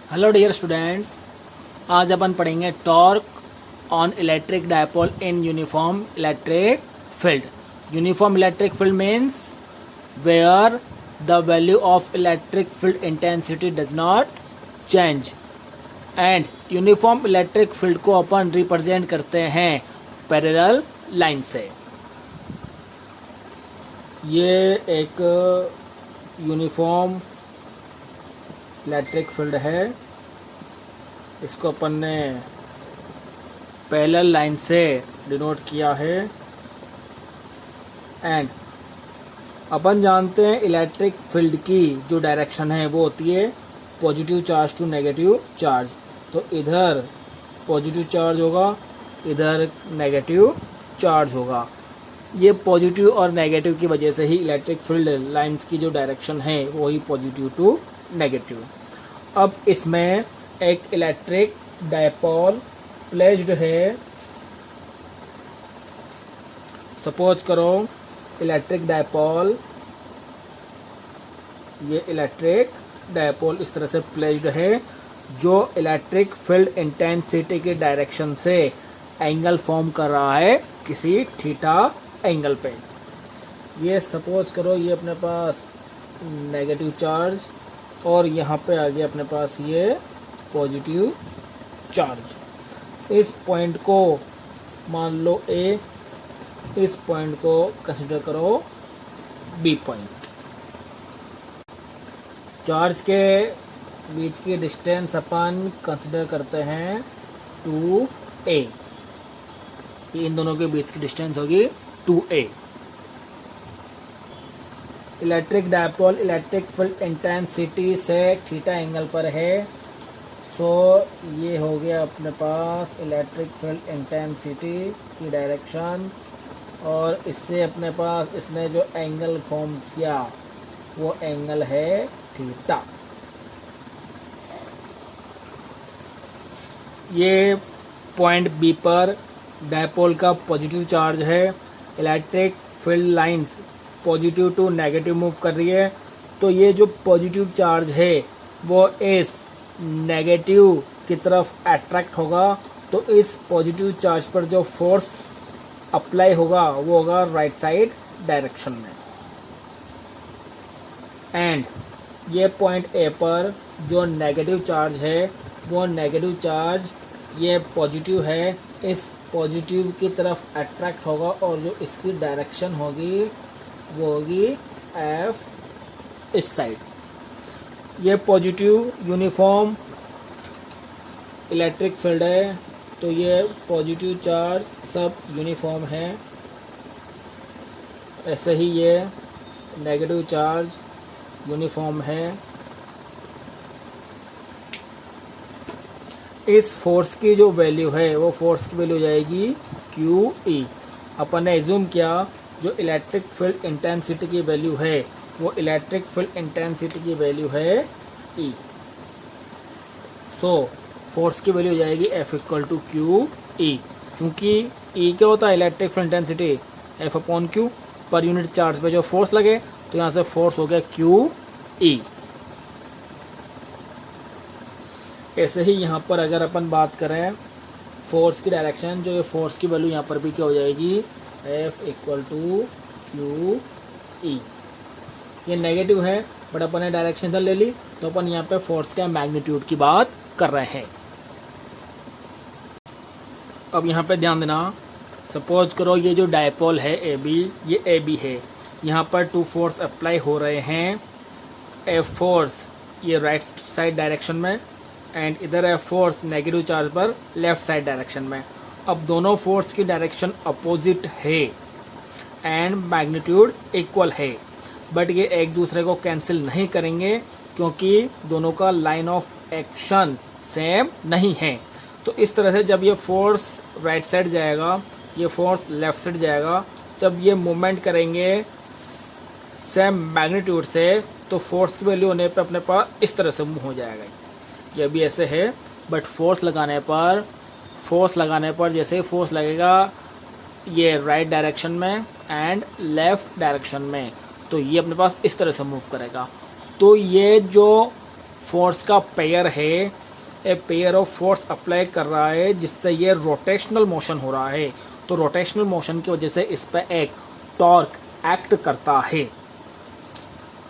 Hello dear students, आज अपन पढ़ेंगे torque on electric dipole in uniform electric field. Uniform electric field means where the value of electric field intensity does not change and uniform electric field को अपन represent करते हैं parallel line से। ये एक यूनिफॉर्म इलेक्ट्रिक फील्ड है, इसको अपन ने पैरेलल लाइन से डिनोट किया है। एंड अपन जानते हैं इलेक्ट्रिक फील्ड की जो डायरेक्शन है वो होती है positive charge to negative charge. तो इधर पॉजिटिव चार्ज होगा, इधर नेगेटिव चार्ज होगा। ये पॉजिटिव और नेगेटिव की वजह से ही इलेक्ट्रिक फील्ड लाइंस की जो डायरेक्शन है वो ही पॉजिटिव टू नेगेटिव। अब इसमें एक इलेक्ट्रिक डायपोल प्लेस्ड है। सपोज करो इलेक्ट्रिक डायपोल, ये इलेक्ट्रिक डायपोल इस तरह से प्लेस्ड है जो इलेक्ट्रिक फील्ड इंटेंसिटी के डायरेक्शन से एंगल फॉर्म कर रहा है किसी थीटा एंगल पे। ये सपोज करो ये अपने पास नेगेटिव चार्ज और यहाँ पे आ गया अपने पास ये पॉजिटिव चार्ज। इस पॉइंट को मान लो A, इस पॉइंट को कंसीडर करो B पॉइंट। चार्ज के बीच की डिस्टेंस अपन कंसीडर करते हैं 2a। इन दोनों के बीच की डिस्टेंस होगी 2a। Electric dipole electric field intensity से थीटा एंगल पर है। सो ये हो गया अपने पास इलेक्ट्रिक फील्ड इंटेंसिटी की डायरेक्शन, और इससे अपने पास इसने जो एंगल फॉर्म किया वो एंगल है थीटा। ये पॉइंट बी पर डायपोल का पॉजिटिव चार्ज है। Electric field lines positive to negative move कर रही है, तो ये जो पॉजिटिव चार्ज है वो इस नेगेटिव की तरफ अट्रैक्ट होगा। तो इस पॉजिटिव चार्ज पर जो फोर्स अप्लाई होगा वो होगा राइट साइड डायरेक्शन में। एंड ये पॉइंट ए पर जो नेगेटिव चार्ज है वो नेगेटिव चार्ज ये पॉजिटिव है, इस पॉजिटिव की तरफ अट्रैक्ट होगा और जो इसकी डायरेक्शन होगी वो होगी एफ इस साइड। ये पॉजिटिव यूनिफॉर्म इलेक्ट्रिक फील्ड है, तो ये पॉजिटिव चार्ज सब यूनिफॉर्म है। ऐसे ही ये नेगेटिव चार्ज यूनिफॉर्म है। इस फोर्स की जो वैल्यू है वो फोर्स की वैल्यू हो जाएगी QE। अपन ने एज्यूम किया जो इलेक्ट्रिक फील्ड इंटेंसिटी की वैल्यू है वो इलेक्ट्रिक फील्ड इंटेंसिटी की वैल्यू है E। सो फोर्स की वैल्यू हो जाएगी F इक्वल टू QE। क्योंकि E क्या होता है electric field intensity F upon Q, per unit charge पे जो फोर्स लगे तो यहाँ से फोर्स हो गया QE। ऐसे ही यहाँ पर अगर अपन बात करें फोर्स की डायरेक्शन, जो ये फोर्स की वैल्यू यहाँ पर भी क्या हो जाएगी F इक्वल टू QE। ये नेगेटिव है बट अपन ने डायरेक्शन इधर ले ली, तो अपन यहाँ पे फोर्स के मैग्नीट्यूड की बात कर रहे हैं। अब यहाँ पे ध्यान देना, सपोज करो ये जो डायपोल है AB, ये AB है। यहाँ पर टू फोर्स अप्लाई हो रहे हैं। F फोर्स ये राइट साइड डायरेक्शन में एंड इधर है फोर्स नेगेटिव चार्ज पर लेफ्ट साइड डायरेक्शन में। अब दोनों फोर्स की डायरेक्शन अपोजिट है एंड मैग्नीट्यूड इक्वल है, बट ये एक दूसरे को कैंसिल नहीं करेंगे क्योंकि दोनों का लाइन ऑफ एक्शन सेम नहीं है। तो इस तरह से जब ये फोर्स राइट साइड जाएगा, ये फोर्स लेफ्ट साइड जाएगा, जब ये मूवमेंट करेंगे सेम मैग्नीट्यूड से, तो फोर्स की वैल्यू होने पे अपने पास इस तरह से मूव हो जाएगा। ये भी ऐसे है, बट फोर्स लगाने पर जैसे फोर्स लगेगा ये राइट डायरेक्शन में एंड लेफ्ट डायरेक्शन में, तो ये अपने पास इस तरह से मूव करेगा। तो ये जो फोर्स का पेयर है, a pair of force apply कर रहा है जिससे ये रोटेशनल मोशन हो रहा है। तो रोटेशनल मोशन की वजह से इस पर एक टॉर्क एक्ट करता है,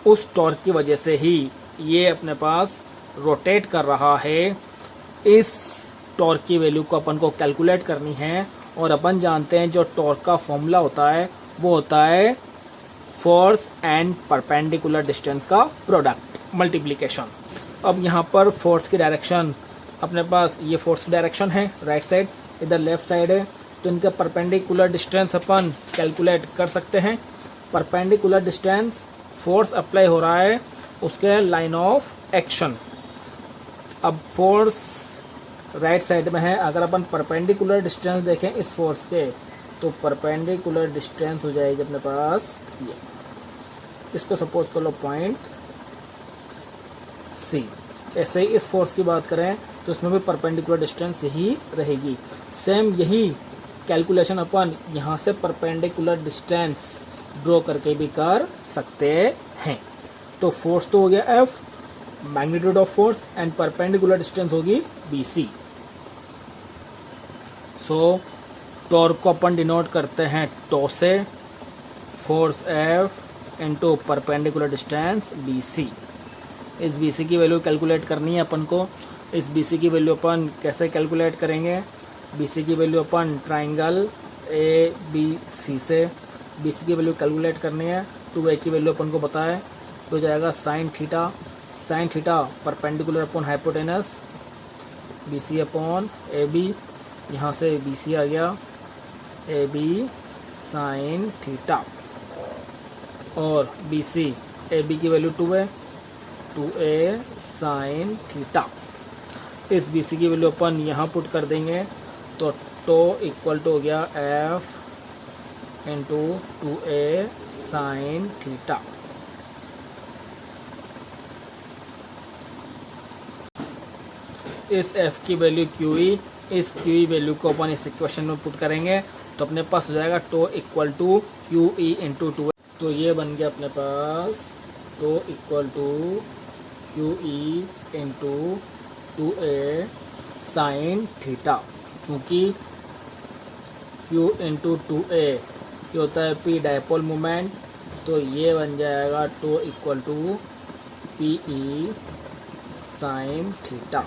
उस टॉर्क की वजह से ही ये अपने पास रोटेट कर रहा है। इस टॉर्क की वैल्यू को अपन को कैलकुलेट करनी है और अपन जानते हैं जो टॉर्क का फॉर्मूला होता है वो होता है फोर्स एंड परपेंडिकुलर डिस्टेंस का प्रोडक्ट मल्टीप्लिकेशन। अब यहाँ पर फोर्स की डायरेक्शन अपने पास ये फोर्स की डायरेक्शन है राइट साइड, इधर लेफ्ट साइड है, तो इनका परपेंडिकुलर डिस्टेंस अपन कैलकुलेट कर सकते हैं। परपेंडिकुलर डिस्टेंस फोर्स अप्लाई हो रहा है उसके लाइन ऑफ एक्शन। अब फोर्स राइट साइड में है, अगर अपन परपेंडिकुलर डिस्टेंस देखें इस फोर्स के तो परपेंडिकुलर डिस्टेंस हो जाएगी अपने पास ये, इसको सपोज कर लो पॉइंट सी। ऐसे ही इस फोर्स की बात करें तो इसमें भी परपेंडिकुलर डिस्टेंस यही रहेगी। सेम यही कैलकुलेशन अपन यहाँ से परपेंडिकुलर डिस्टेंस ड्रॉ करके भी कर सकते हैं। तो फोर्स तो हो गया F, magnitude of force, and perpendicular distance होगी BC। सो टॉर्क को अपन डिनोट करते हैं टो से, force F into perpendicular distance BC। इस BC की वैल्यू कैलकुलेट करनी है अपन को। इस BC की वैल्यू अपन कैसे कैलकुलेट करेंगे? BC की वैल्यू अपन ट्राइंगल ABC से BC की वैल्यू कैलकुलेट करनी है। 2A की वैल्यू अपन को पता है, तो हो जाएगा sine theta perpendicular upon hypotenuse BC upon AB। यहाँ से BC आ गया AB साइन थीटा, और BC AB की वैल्यू 2A साइन थीटा। इस BC की वैल्यू अपन यहाँ पुट कर देंगे तो टो इक्वल टू हो गया F into 2A sine theta. इस F की वैल्यू QE, इस QE वैल्यू को अपन इस इक्वेशन में पुट करेंगे तो अपने पास हो जाएगा tau equal to QE into 2A। तो ये बन गया अपने पास tau equal to QE into 2A sine theta. चूँकि Q इंटू 2A ये होता है P डायपोल मोमेंट, तो ये बन जाएगा tau equal to PE sine theta.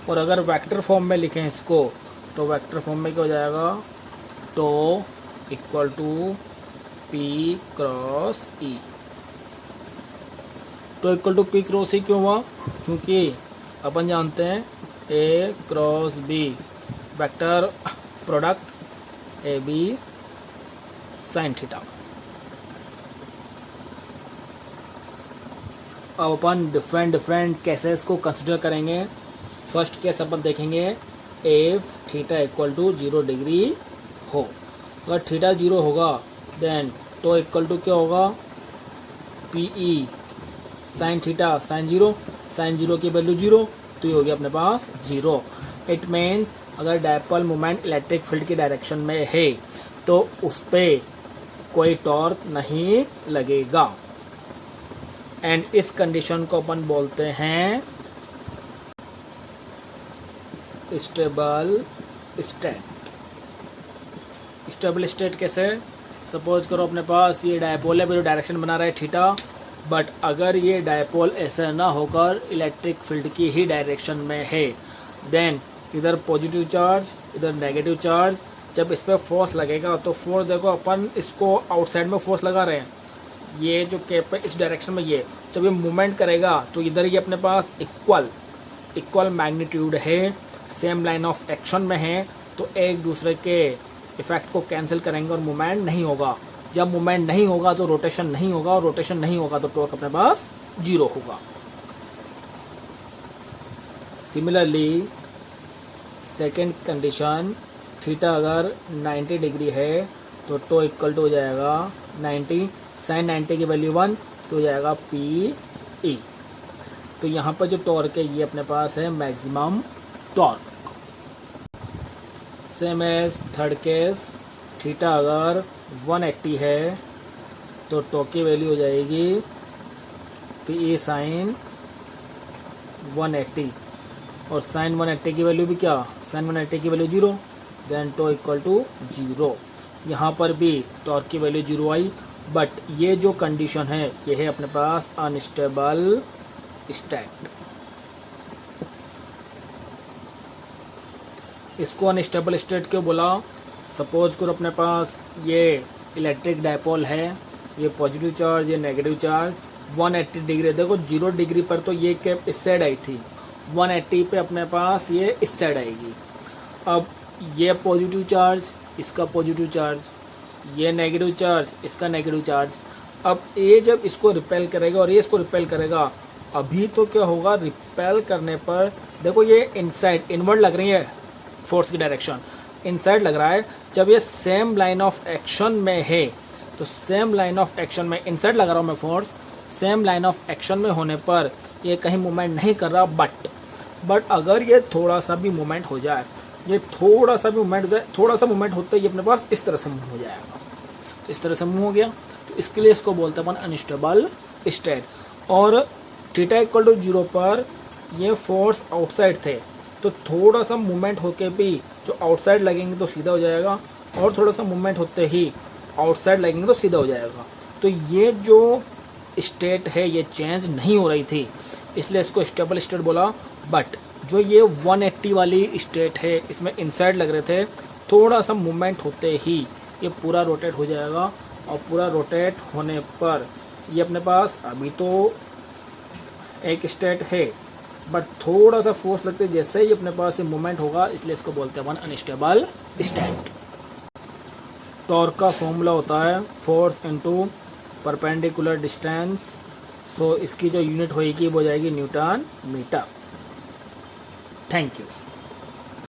और अगर वेक्टर फॉर्म में लिखें इसको तो वेक्टर फॉर्म में क्या हो जाएगा? Tau equal to P cross E। Tau equal to P cross E क्यों हुआ? क्योंकि अपन जानते हैं A क्रॉस B vector product AB sine theta. अब अपन डिफरेंट केसेस को कंसिडर करेंगे। फर्स्ट केस अपन देखेंगे if theta equal to 0 degree हो। अगर थीटा 0 होगा देन टो इक्वल टू क्या होगा? PE साइन थीटा साइन 0 की वैल्यू 0, तो ये हो गया अपने पास 0। इट मीन्स अगर डायपोल मोमेंट इलेक्ट्रिक फील्ड की डायरेक्शन में है तो उस पर कोई टॉर्क नहीं लगेगा, एंड इस कंडीशन को अपन बोलते हैं स्टेबल स्टेट। स्टेबल स्टेट कैसे? सपोज करो अपने पास ये डायपोल है, जो डायरेक्शन बना रहा है थीटा, बट अगर ये डायपोल ऐसा ना होकर इलेक्ट्रिक फील्ड की ही डायरेक्शन में है, देन इधर पॉजिटिव चार्ज इधर नेगेटिव चार्ज, जब इस पर फोर्स लगेगा तो फोर्स देखो अपन इसको आउटसाइड में फोर्स लगा रहे हैं, ये जो कैप है इस डायरेक्शन में, ये जब ये मूवमेंट करेगा तो इधर ये अपने पास इक्वल मैग्नीट्यूड है, सेम लाइन ऑफ एक्शन में है, तो एक दूसरे के इफेक्ट को कैंसिल करेंगे और मूवमेंट नहीं होगा। जब मूवमेंट नहीं होगा तो रोटेशन नहीं होगा, और रोटेशन नहीं होगा तो टॉर्क अपने पास 0 होगा। सिमिलरली सेकेंड कंडीशन, थीटा अगर 90 डिग्री है तो टो इक्वल टू हो जाएगा 90, साइन 90 की वैल्यू 1, तो हो जाएगा PE। तो यहाँ पर जो टॉर्क है ये अपने पास है maximum torque. Same as third case, theta अगर 180 है तो टॉर्क की वैल्यू हो जाएगी पी ए साइन 180 और साइन 180 की वैल्यू भी क्या, साइन 180 की value 0, then tau equal to 0। यहाँ पर भी टॉर्क की वैल्यू 0 आई, बट ये जो कंडीशन है ये है अपने पास अनस्टेबल स्टेट। इसको अनस्टेबल स्टेट क्यों बोला? सपोज करो अपने पास ये इलेक्ट्रिक डायपोल है, ये पॉजिटिव चार्ज, ये नेगेटिव चार्ज, 180 डिग्री, देखो 0 डिग्री पर तो ये कैप इस साइड आई थी, 180 पे अपने पास ये इस साइड आएगी। अब ये पॉजिटिव चार्ज, इसका पॉजिटिव चार्ज, ये नेगेटिव चार्ज, इसका नेगेटिव चार्ज। अब ये जब इसको रिपेल करेगा और ये इसको रिपेल करेगा, अभी तो क्या होगा, रिपेल करने पर देखो ये इनसाइड इनवर्ड लग रही है फोर्स की डायरेक्शन, इनसाइड लग रहा है। जब ये सेम लाइन ऑफ एक्शन में है तो सेम लाइन ऑफ एक्शन में इनसाइड लगा रहा हूँ मैं force, same line of action में होने पर ये कहीं मूवमेंट नहीं कर रहा, बट अगर ये थोड़ा सा भी मूवमेंट हो जाए, ये थोड़ा सा भी मूवमेंट हो जाए, थोड़ा सा मूवमेंट होते ही अपने पास इस तरह से मूव हो जाएगा। तो इस तरह से मूव हो गया, तो इसके लिए इसको बोलते हैं अपन अनस्टेबल स्टेट। और थीटा इक्वल टू 0 पर ये फोर्स आउटसाइड थे, तो थोड़ा सा मूवमेंट होके भी जो आउटसाइड लगेंगे तो सीधा हो जाएगा, और थोड़ा सा मूवमेंट होते ही आउटसाइड लगेंगे तो सीधा हो जाएगा। तो ये जो स्टेट है ये चेंज नहीं हो रही थी, इसलिए इसको स्टेबल स्टेट बोला। बट जो ये 180 वाली स्टेट है, इसमें इनसाइड लग रहे थे, थोड़ा सा मूवमेंट होते ही ये पूरा रोटेट हो जाएगा, और पूरा रोटेट होने पर ये अपने पास अभी तो एक स्टेट है, बट थोड़ा सा फोर्स लगते जैसे ही अपने पास ये मूवमेंट होगा, इसलिए इसको बोलते हैं अपन अनस्टेबल स्टेट। टॉर्क का फॉर्मूला होता है फोर्स इनटू परपेंडिकुलर डिस्टेंस, सो इसकी जो यूनिट होएगी वो जाएगी न्यूटन मीटर। Thank you.